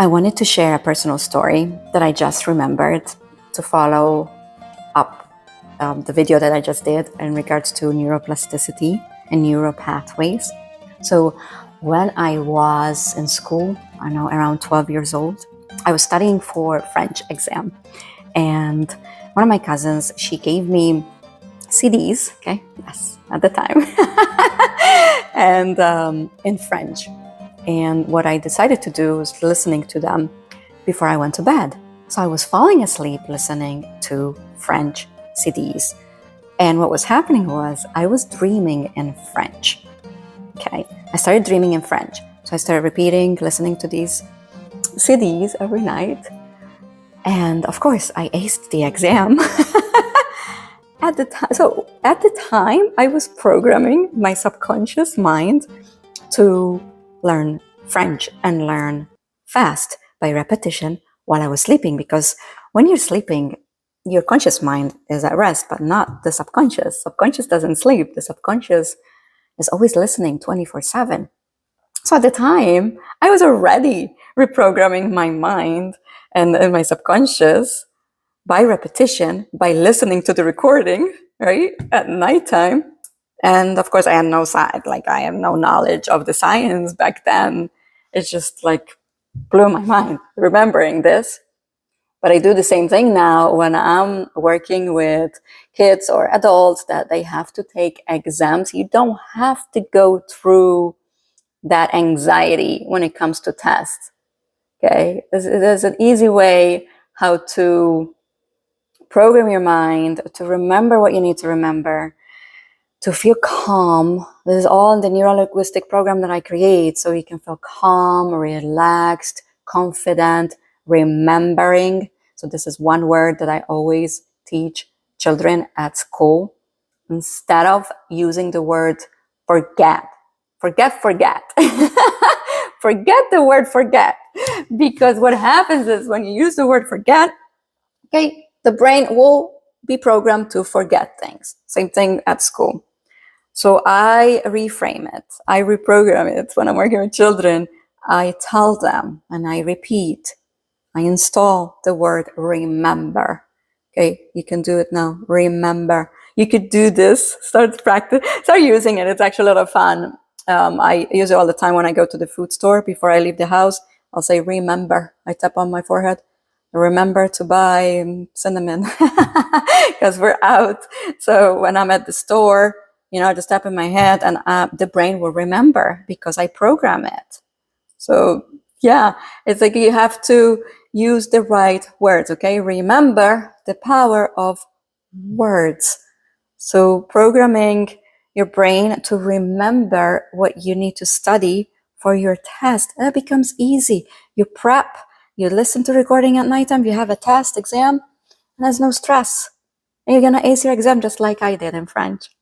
I wanted to share a personal story that I just remembered to follow up the video that I just did in regards to neuroplasticity and neural pathways. So when I was in school, I know around 12 years old, I was studying for French exam. And one of my cousins, she gave me CDs, okay, yes, at the time, and in French. And what I decided to do was listening to them before I went to bed. So I was falling asleep listening to French CDs. And what was happening was I was dreaming in French. Okay, I started dreaming in French. So I started repeating, listening to these CDs every night. And of course, I aced the exam. At the time, I was programming my subconscious mind to learn French and learn fast by repetition while I was sleeping, because when you're sleeping, your conscious mind is at rest, but not the subconscious. Subconscious doesn't sleep. The subconscious is always listening 24/7. So at the time, I was already reprogramming my mind and my subconscious by repetition, by listening to the recording, right, at nighttime. And of course, I had no knowledge of the science back then. It just blew my mind remembering this. But I do the same thing now when I'm working with kids or adults that they have to take exams. You don't have to go through that anxiety when it comes to tests. Okay, there's an easy way how to program your mind to remember what you need to remember, to feel calm. This is all in the neuro-linguistic program that I create, so you can feel calm, relaxed, confident, remembering. So this is one word that I always teach children at school. Instead of using the word forget. Forget. Forget the word forget. Because what happens is when you use the word forget, okay, the brain will be programmed to forget things. Same thing at school. So I reframe it. I reprogram it. When I'm working with children, I tell them and I repeat. I install the word remember. Okay, you can do it now. Remember. You could do this. Start using it. It's actually a lot of fun. I use it all the time when I go to the food store. Before I leave the house, I'll say remember. I tap on my forehead. Remember to buy cinnamon because we're out. So when I'm at the store, I just tap in my head and the brain will remember because I program it. So yeah, it's like you have to use the right words, okay? Remember the power of words. So programming your brain to remember what you need to study for your test, that becomes easy. You prep, you listen to recording at nighttime, you have a test exam, and there's no stress. And you're gonna ace your exam just like I did in French.